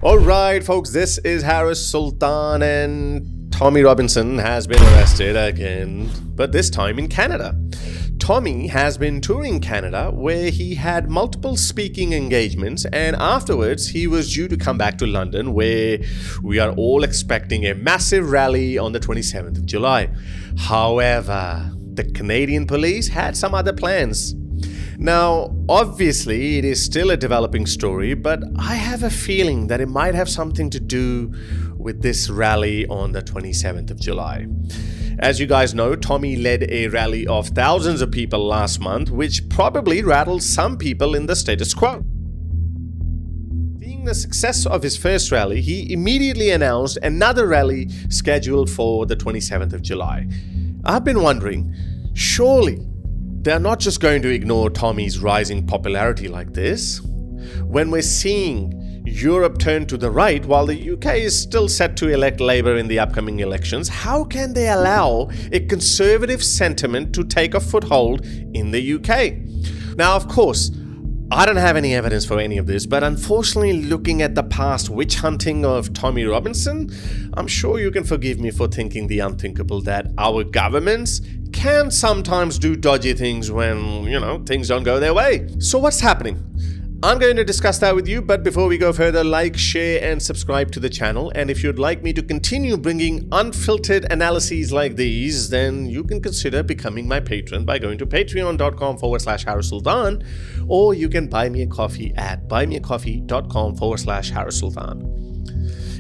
Alright folks, this is Harris Sultan and Tommy Robinson has been arrested again, but this time in Canada. Tommy has been touring Canada where he had multiple speaking engagements, and afterwards he was due to come back to London where we are all expecting a massive rally on the 27th of July. However, the Canadian police had some other plans. Now, obviously, it is still a developing story, but I have a feeling that it might have something to do with this rally on the 27th of July. As you guys know, Tommy led a rally of thousands of people last month, which probably rattled some people in the status quo. Seeing the success of his first rally, he immediately announced another rally scheduled for the 27th of July. I've been wondering, surely they're not just going to ignore Tommy's rising popularity like this. When we're seeing Europe turn to the right while the UK is still set to elect Labour in the upcoming elections, how can they allow a conservative sentiment to take a foothold in the UK? Now, of course, I don't have any evidence for any of this, but unfortunately, looking at the past witch hunting of Tommy Robinson, I'm sure you can forgive me for thinking the unthinkable that our governments can sometimes do dodgy things when, things don't go their way. So what's happening? I'm going to discuss that with you, but before we go further, like, share, and subscribe to the channel. And if you'd like me to continue bringing unfiltered analyses like these, then you can consider becoming my patron by going to patreon.com/HarrisSultan, or you can buy me a coffee at buymeacoffee.com/HarrisSultan.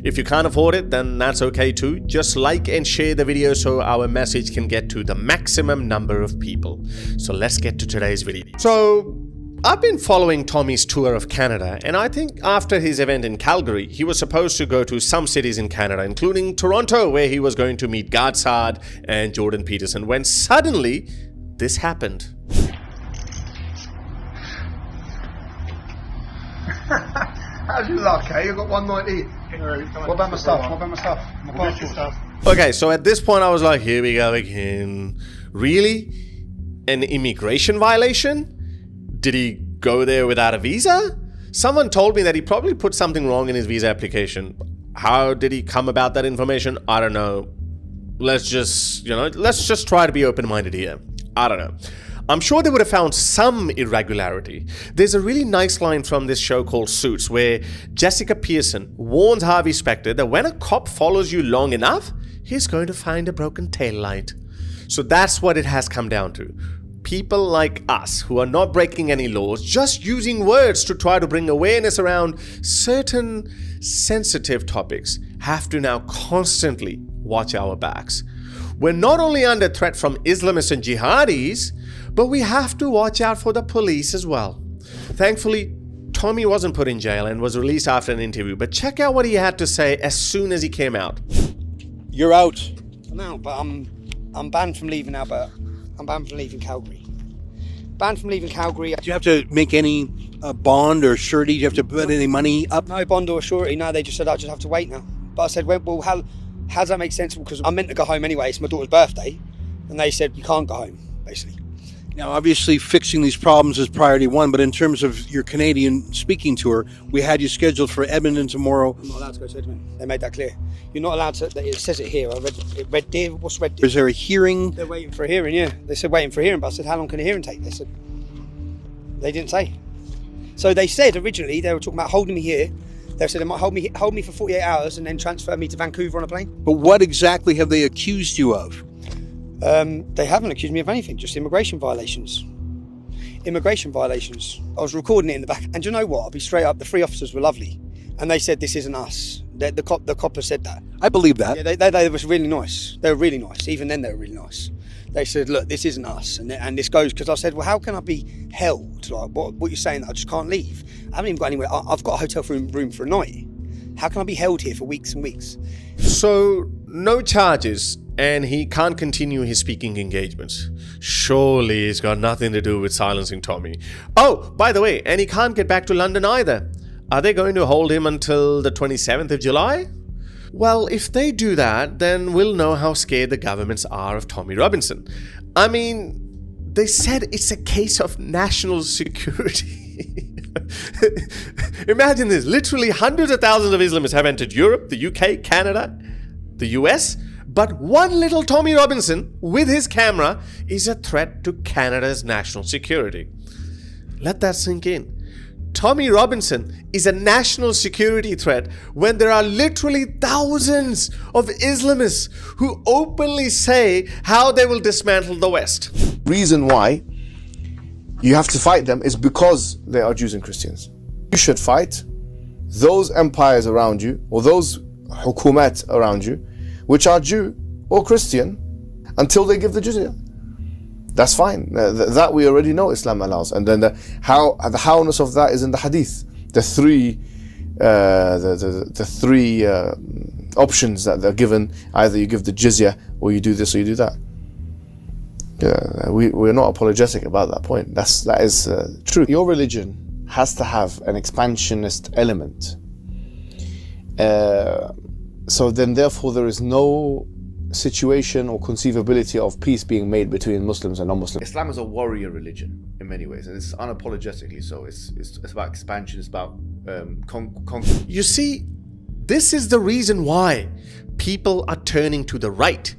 If you can't afford it, then that's okay too. Just like and share the video so our message can get to the maximum number of people. So let's get to today's video. So, I've been following Tommy's tour of Canada, and I think after his event in Calgary, he was supposed to go to some cities in Canada, including Toronto, where he was going to meet Gadsard and Jordan Peterson, when suddenly this happened. How's your luck, eh? You've got 190. What about my stuff? My passport. Okay, so at this point I was like, here we go again. Really? An immigration violation? Did he go there without a visa? Someone told me that he probably put something wrong in his visa application. How did he come about that information? I don't know. Let's just try to be open-minded here. I don't know. I'm sure they would have found some irregularity. There's a really nice line from this show called Suits where Jessica Pearson warns Harvey Specter that when a cop follows you long enough, he's going to find a broken taillight. So that's what it has come down to. People like us who are not breaking any laws, just using words to try to bring awareness around certain sensitive topics, have to now constantly watch our backs. We're not only under threat from Islamists and jihadis, but we have to watch out for the police as well. Thankfully, Tommy wasn't put in jail and was released after an interview, but check out what he had to say as soon as he came out. You're out. I'm out, but I'm banned from leaving Alberta. I'm banned from leaving Calgary. Banned from leaving Calgary. Do you have to make any bond or surety? Do you have to put any money up? No bond or surety. No, they just said I just have to wait now. But I said, well, how does that make sense? Because I'm meant to go home anyway. It's my daughter's birthday. And they said, you can't go home, basically. Now, obviously, fixing these problems is priority one, but in terms of your Canadian speaking tour, we had you scheduled for Edmonton tomorrow. I'm not allowed to go to Edmonton. They made that clear. You're not allowed to, it says it here. I read Red Deer. What's Red Deer? Is there a hearing? They're waiting for a hearing, yeah. They said waiting for a hearing, but I said, how long can a hearing take? They said, they didn't say. So they said originally, they were talking about holding me here. They said they might hold me for 48 hours and then transfer me to Vancouver on a plane. But what exactly have they accused you of? They haven't accused me of anything, just immigration violations. Immigration violations. I was recording it in the back, and do you know what? I'll be straight up. The three officers were lovely, and they said this isn't us. The copper said that. I believe that. Yeah, they were really nice. They were really nice. Even then, they were really nice. They said, "Look, this isn't us," and this goes because I said, "Well, how can I be held? Like what you're saying that I just can't leave? I haven't even got anywhere. I've got a hotel room for a night. How can I be held here for weeks and weeks?" So, no charges, and he can't continue his speaking engagements. Surely it's got nothing to do with silencing Tommy. Oh, by the way, and he can't get back to London either. Are they going to hold him until the 27th of July? Well, if they do that, then we'll know how scared the governments are of Tommy Robinson. I mean, they said it's a case of national security. Imagine this. Literally hundreds of thousands of Islamists have entered Europe, the UK, Canada, the US. But one little Tommy Robinson with his camera is a threat to Canada's national security. Let that sink in. Tommy Robinson is a national security threat when there are literally thousands of Islamists who openly say how they will dismantle the West. Reason why you have to fight them is because they are Jews and Christians. You should fight those empires around you, or those hukumat around you, which are Jew or Christian, until they give the jizya. That's fine. That we already know Islam allows. And then the howness of that is in the hadith. The three options that they're given: either you give the jizya, or you do this, or you do that. Yeah, we're not apologetic about that point. That is true. Your religion has to have an expansionist element. So then, therefore, there is no situation or conceivability of peace being made between Muslims and non-Muslims. Islam is a warrior religion in many ways, and it's unapologetically so. It's about expansion. It's about conquest. You see, this is the reason why people are turning to the right.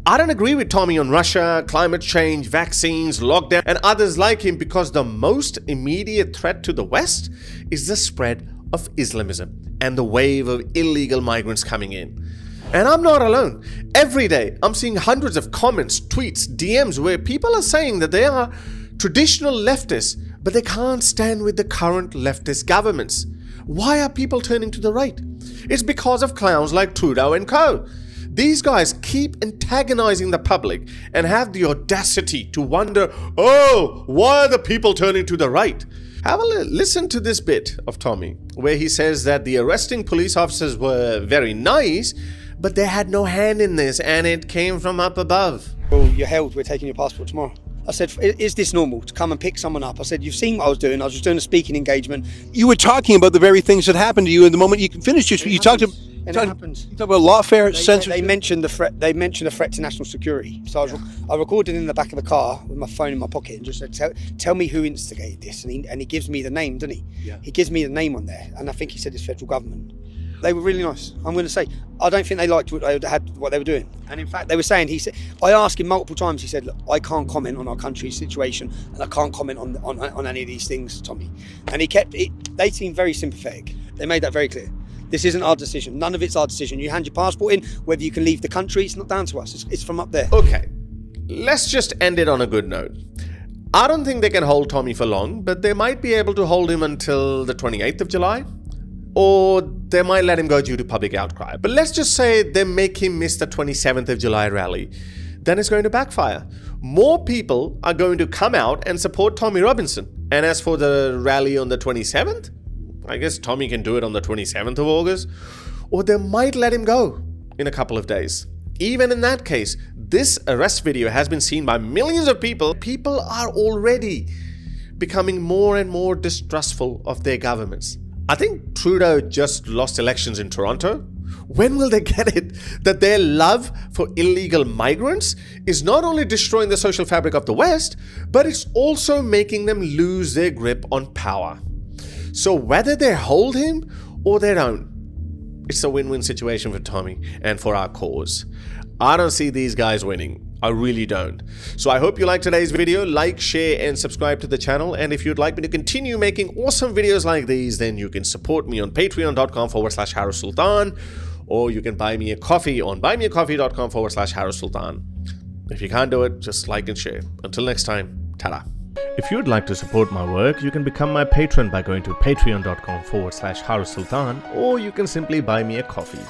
I don't agree with Tommy on Russia, climate change, vaccines, lockdown, and others like him, because the most immediate threat to the West is the spread of Islamism and the wave of illegal migrants coming in. And I'm not alone. Every day, I'm seeing hundreds of comments, tweets, DMs where people are saying that they are traditional leftists, but they can't stand with the current leftist governments. Why are people turning to the right? It's because of clowns like Trudeau and co. These guys keep antagonizing the public and have the audacity to wonder, oh, why are the people turning to the right? Have a listen to this bit of Tommy, where he says that the arresting police officers were very nice, but they had no hand in this, and it came from up above. Well, you're held, we're taking your passport tomorrow. I said, is this normal to come and pick someone up? I said, you've seen what I was doing. I was just doing a speaking engagement. You were talking about the very things that happened to you, and the moment you finished your speech, you talked about. And it happens. You talk about lawfare, censorship. They mentioned the threat. They mentioned a threat to national security. So I recorded in the back of the car with my phone in my pocket and just said, "Tell me who instigated this." And he gives me the name, doesn't he? Yeah. He gives me the name on there, and I think he said it's federal government. They were really nice. I'm going to say, I don't think they liked what they were doing. And in fact, they were saying, he said, I asked him multiple times. He said, look, I can't comment on our country's situation, and I can't comment on any of these things, Tommy. And he kept it. They seemed very sympathetic. They made that very clear. This isn't our decision. None of it's our decision. You hand your passport in, whether you can leave the country, it's not down to us. It's from up there. Okay, let's just end it on a good note. I don't think they can hold Tommy for long, but they might be able to hold him until the 28th of July. Or they might let him go due to public outcry. But let's just say they make him miss the 27th of July rally. Then it's going to backfire. More people are going to come out and support Tommy Robinson. And as for the rally on the 27th, I guess Tommy can do it on the 27th of August. Or they might let him go in a couple of days. Even in that case, this arrest video has been seen by millions of people. People are already becoming more and more distrustful of their governments. I think Trudeau just lost elections in Toronto. When will they get it that their love for illegal migrants is not only destroying the social fabric of the West, but it's also making them lose their grip on power? So whether they hold him or they don't, it's a win-win situation for Tommy and for our cause. I don't see these guys winning. I really don't. So I hope you liked today's video. Like, share, and subscribe to the channel. And if you'd like me to continue making awesome videos like these, then you can support me on patreon.com/Harris Sultan, or you can buy me a coffee on buymeacoffee.com/Harris Sultan. If you can't do it, just like and share. Until next time, ta-da. If you'd like to support my work, you can become my patron by going to patreon.com/Harris Sultan, or you can simply buy me a coffee.